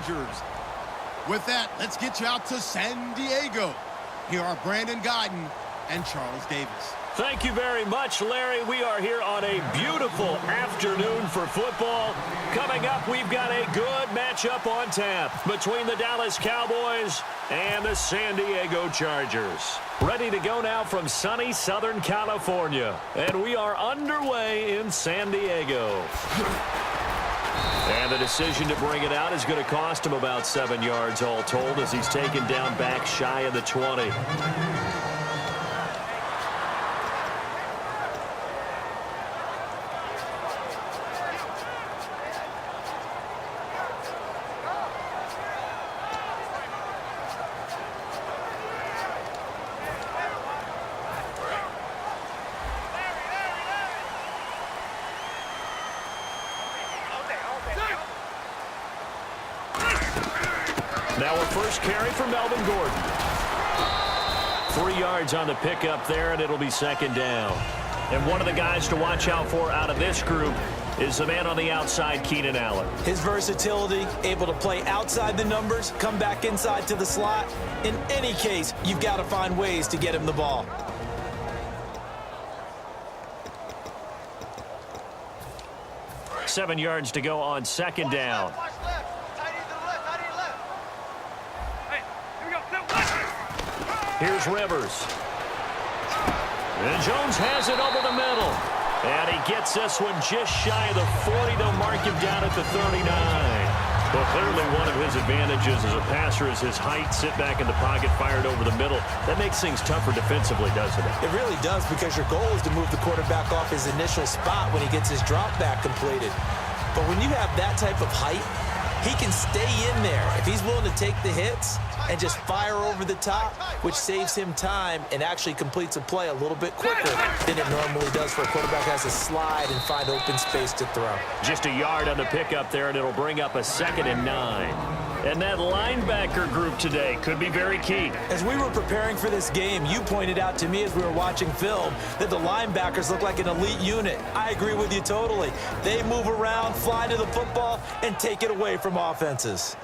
Chargers. With that, let's get you out to San Diego. Here are Brandon Guyton and Charles Davis. Thank you very much, Larry. We are here on a beautiful afternoon for football. Coming up, we've got a good matchup on tap between the Dallas Cowboys and the San Diego Chargers. Ready to go now from sunny Southern California. And we are underway in San Diego. And the decision to bring it out is going to cost him about 7 yards all told as he's taken down back shy of the 20. Now a first carry for Melvin Gordon. 3 yards on the pickup there, and it'll be second down. And one of the guys to watch out for out of this group is the man on the outside, Keenan Allen. His versatility, able to play outside the numbers, come back inside to the slot. In any case, you've got to find ways to get him the ball. Seven yards to go on second down. Here's Rivers. And Jones has it over the middle. And he gets this one just shy of the 40. They'll mark him down at the 39. Well, clearly one of his advantages as a passer is his height. Sit back in the pocket, fired over the middle. That makes things tougher defensively, doesn't it? It really does, because your goal is to move the quarterback off his initial spot when he gets his drop back completed. But when you have that type of height, he can stay in there if he's willing to take the hits and just fire over the top, which saves him time and actually completes a play a little bit quicker than it normally does for a quarterback who has to slide and find open space to throw. Just a yard on the pickup there, and it'll bring up a 2nd and 9. And that linebacker group today could be very key. As we were preparing for this game, you pointed out to me as we were watching film that the linebackers look like an elite unit. I agree with you totally. They move around, fly to the football, and take it away from offenses.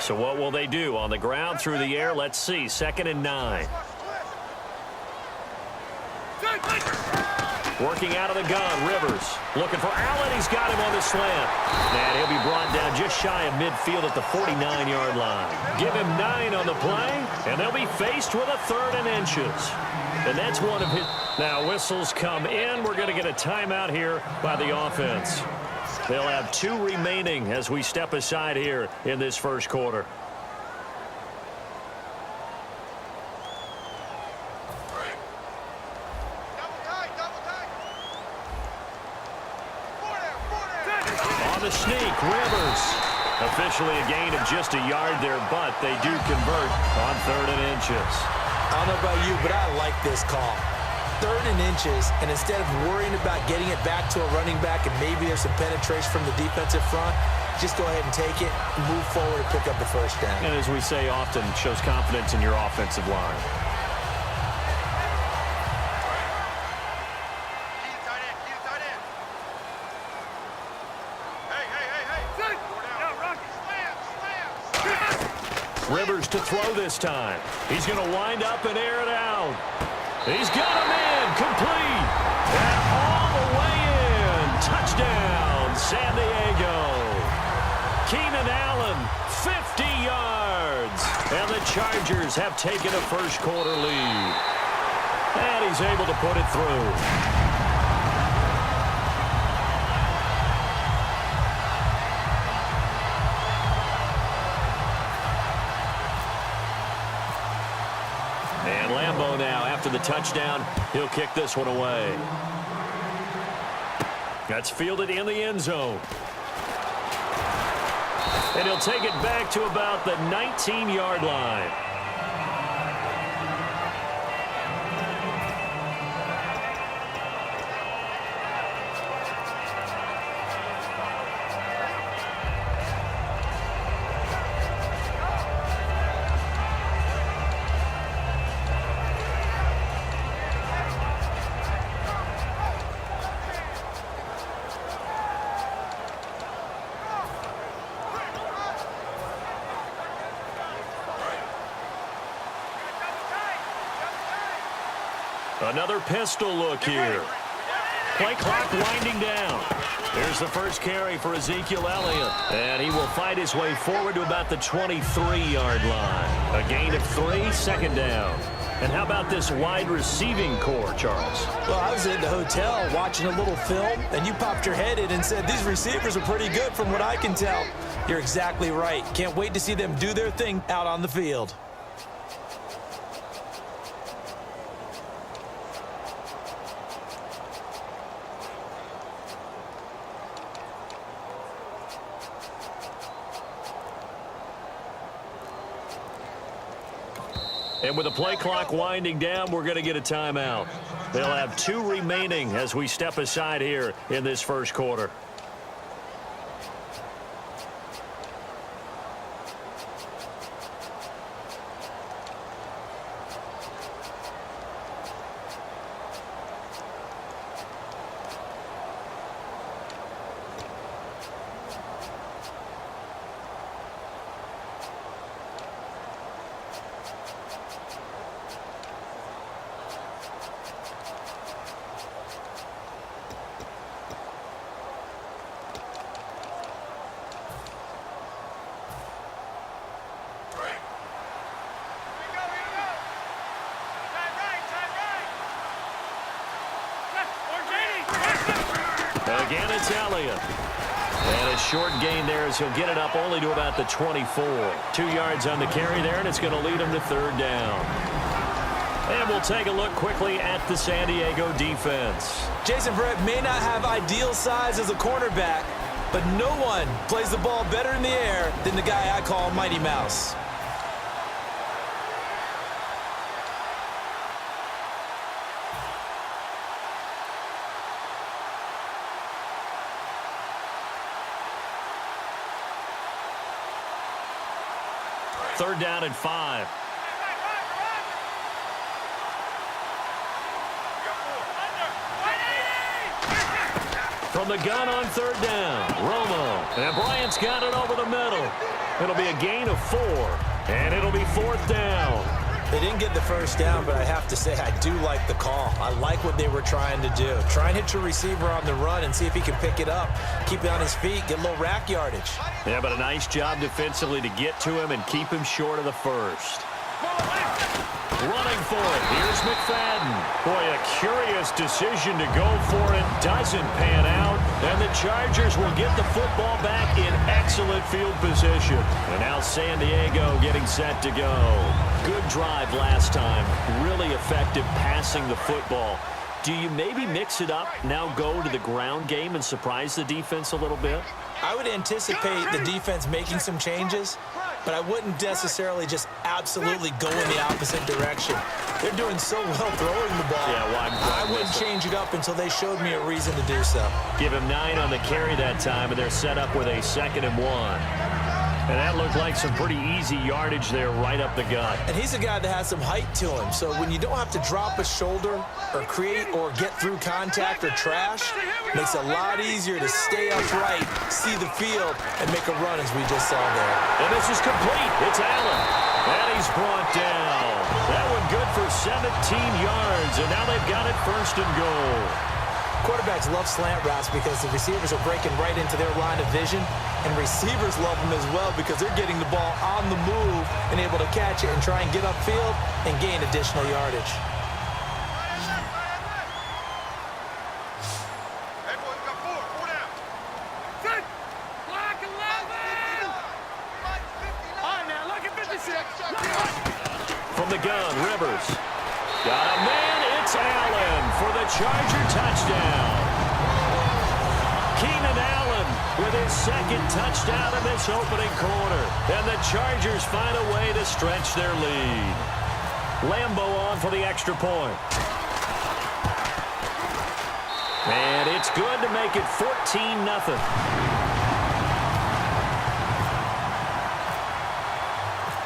So what will they do? On the ground, through the air? Let's see. 2nd and 9. Working out of the gun, Rivers. Looking for Allen. He's got him on the slant. And he'll be brought down just shy of midfield at the 49-yard line. Give him 9 on the play, and they'll be faced with a 3rd and inches. And that's one of his... Now, whistles come in. We're going to get a timeout here by the offense. They'll have 2 remaining as we step aside here in this first quarter. On the sneak, Rivers. Officially a gain of just a yard there, but they do convert on 3rd and inches. I don't know about you, but I like this call. 3rd and inches, and instead of worrying about getting it back to a running back and maybe there's some penetration from the defensive front, just go ahead and take it, move forward, and pick up the first down. And as we say often, shows confidence in your offensive line. Rivers to throw this time. He's going to wind up and air it out. He's got him in, complete, and all the way in. Touchdown, San Diego. Keenan Allen, 50 yards. And the Chargers have taken a first quarter lead. And he's able to put it through. And Lambeau now, after the touchdown, he'll kick this one away. That's fielded in the end zone. And he'll take it back to about the 19-yard line. Another pistol look here. Play clock winding down. Here's the first carry for Ezekiel Elliott. And he will fight his way forward to about the 23-yard line. A gain of 3, second down. And how about this wide receiving core, Charles? Well, I was in the hotel watching a little film, and you popped your head in and said, these receivers are pretty good from what I can tell. You're exactly right. Can't wait to see them do their thing out on the field. And with the play clock winding down, we're going to get a timeout. They'll have 2 remaining as we step aside here in this first quarter. Again, it's Elliott. And a short gain there as he'll get it up only to about the 24. 2 yards on the carry there, and it's going to lead him to third down. And we'll take a look quickly at the San Diego defense. Jason Verrett may not have ideal size as a cornerback, but no one plays the ball better in the air than the guy I call Mighty Mouse. Third down and 5. From the gun on third down, Romo. And Bryant's got it over the middle. It'll be a gain of 4. And it'll be fourth down. They didn't get the first down, but I have to say I do like the call. I like what they were trying to do. Try and hit your receiver on the run and see if he can pick it up. Keep it on his feet, get a little rack yardage. Yeah, but a nice job defensively to get to him and keep him short of the first. Running for it. Here's McFadden. Boy, a curious decision to go for it. Doesn't pan out. And the Chargers will get the football back in excellent field position. And now San Diego getting set to go. Good drive last time. Really effective passing the football. Do you maybe mix it up, now go to the ground game and surprise the defense a little bit? I would anticipate the defense making some changes, but I wouldn't necessarily just absolutely go in the opposite direction. They're doing so well throwing the ball. Yeah, I wouldn't change it up until they showed me a reason to do so. Give him 9 on the carry that time, and they're set up with a 2nd and 1. And that looked like some pretty easy yardage there right up the gut. And he's a guy that has some height to him, so when you don't have to drop a shoulder or create or get through contact or trash, it makes it a lot easier to stay upright, see the field, and make a run as we just saw there. And this is complete. It's Allen. And he's brought down. That one good for 17 yards, and now they've got it first and goal. Quarterbacks love slant routes because the receivers are breaking right into their line of vision, and receivers love them as well because they're getting the ball on the move and able to catch it and try and get upfield and gain additional yardage. From the gun, Rivers. Got a man, it's Allen for the Charger touchdown. Keenan Allen with his 2nd touchdown in this opening quarter. And the Chargers find a way to stretch their lead. Lambo on for the extra point. And it's good to make it 14-0.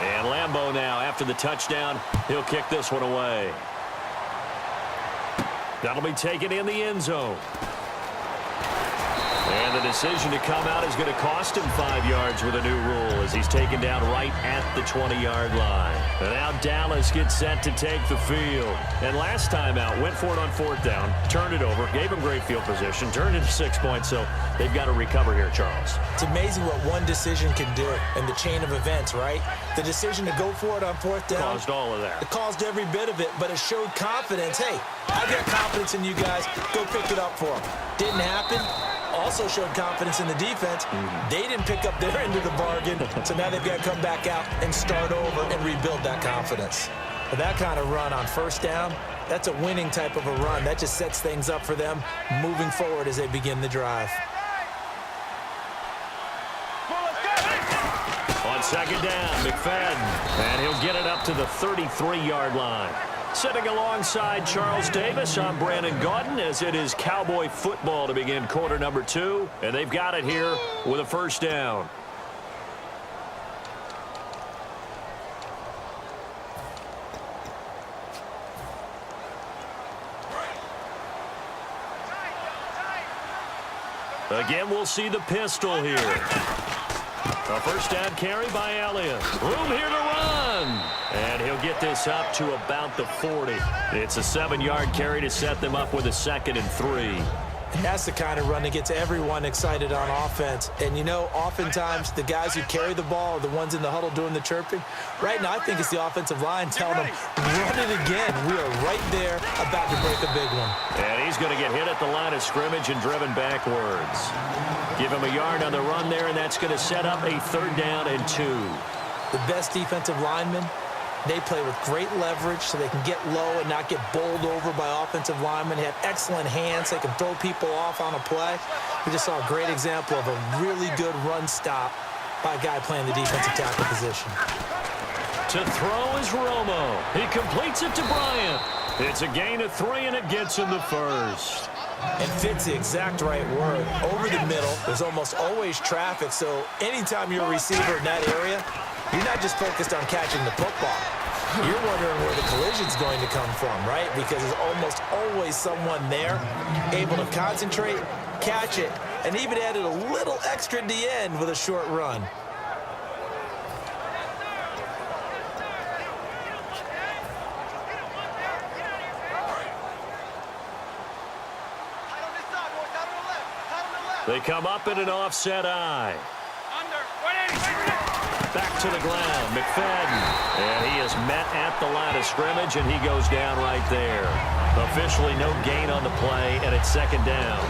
And Lambo now, after the touchdown, he'll kick this one away. That'll be taken in the end zone. And And the decision to come out is going to cost him 5 yards with a new rule as he's taken down right at the 20-yard line. And now Dallas gets set to take the field. And last time out, went for it on 4th down, turned it over, gave him great field position, turned it to 6 points, so they've got to recover here, Charles. It's amazing what one decision can do in the chain of events, right? The decision to go for it on 4th down. Caused all of that. It caused every bit of it, but it showed confidence. Hey, I got confidence in you guys. Go pick it up for them. Didn't happen. Also showed confidence in the defense. They didn't pick up their end of the bargain, so now they've got to come back out and start over and rebuild that confidence. But that kind of run on 1st down, that's a winning type of a run. That just sets things up for them moving forward as they begin the drive. On 2nd down, McFadden, and he'll get it up to the 33-yard line. Sitting alongside Charles Davis, I'm Brandon Gaudin, as it is Cowboy football to begin quarter number 2, and they've got it here with a 1st down. Again, we'll see the pistol here. A 1st down carry by Elliott. Room here to run. And he'll get this up to about the 40. It's a 7-yard carry to set them up with a 2nd and 3. And that's the kind of run that gets everyone excited on offense. And, you know, oftentimes the guys who carry the ball are the ones in the huddle doing the chirping. Right now, I think it's the offensive line telling them, run it again. We are right there about to break a big one. And he's going to get hit at the line of scrimmage and driven backwards. Give him a yard on the run there, and that's going to set up a 3rd down and 2. The best defensive linemen, they play with great leverage so they can get low and not get bowled over by offensive linemen. They have excellent hands. They can throw people off on a play. We just saw a great example of a really good run stop by a guy playing the defensive tackle position. To throw is Romo. He completes it to Bryant. It's a gain of 3, and it gets him the 1st. And fit's the exact right word. Over the middle, there's almost always traffic, so anytime you're a receiver in that area, you're not just focused on catching the football. You're wondering where the collision's going to come from, right? Because there's almost always someone there able to concentrate, catch it, and even added a little extra at the end with a short run. They come up in an offset eye. Back to the ground, McFadden. And he is met at the line of scrimmage, and he goes down right there. Officially no gain on the play, and it's 2nd down.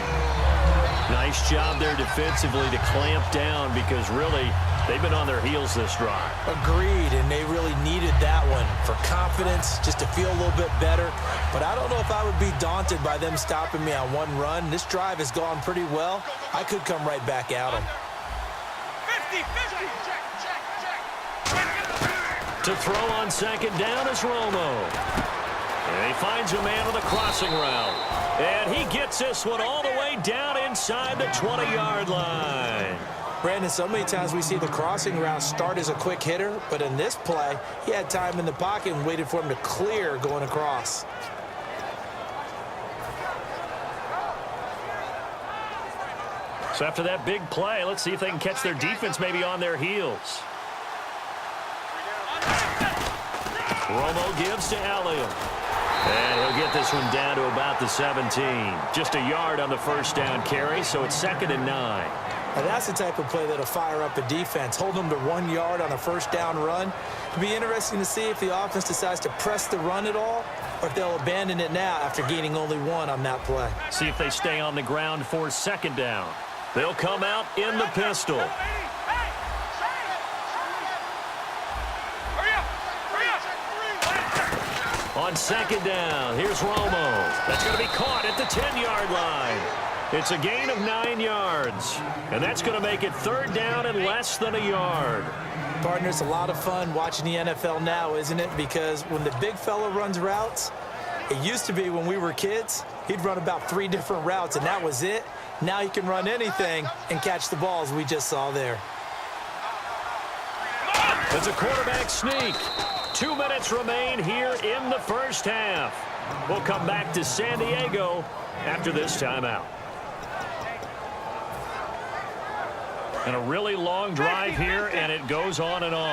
Nice job there defensively to clamp down because really they've been on their heels this drive. Agreed, and they really needed that one for confidence, just to feel a little bit better. But I don't know if I would be daunted by them stopping me on one run. This drive has gone pretty well. I could come right back at them. 50-50. To throw on 2nd down is Romo. And he finds a man with a crossing route. And he gets this one all the way down inside the 20-yard line. Brandon, so many times we see the crossing route start as a quick hitter, but in this play, he had time in the pocket and waited for him to clear going across. So after that big play, let's see if they can catch their defense maybe on their heels. Romo gives to Elliott. And he'll get this one down to about the 17. Just a yard on the 1st down carry, so it's 2nd and 9. Now that's the type of play that'll fire up a defense. Hold them to 1 yard on a 1st down run. It'll be interesting to see if the offense decides to press the run at all or if they'll abandon it now after gaining only 1 on that play. See if they stay on the ground for 2nd down. They'll come out in the pistol. On 2nd down, here's Romo. That's going to be caught at the 10-yard line. It's a gain of 9 yards. And that's going to make it 3rd down and less than a yard. Partner, it's a lot of fun watching the NFL now, isn't it? Because when the big fella runs routes, it used to be when we were kids, he'd run about 3 different routes, and that was it. Now he can run anything and catch the balls we just saw there. It's a quarterback sneak. 2 minutes remain here in the 1st half. We'll come back to San Diego after this timeout. And a really long drive here, and it goes on and on.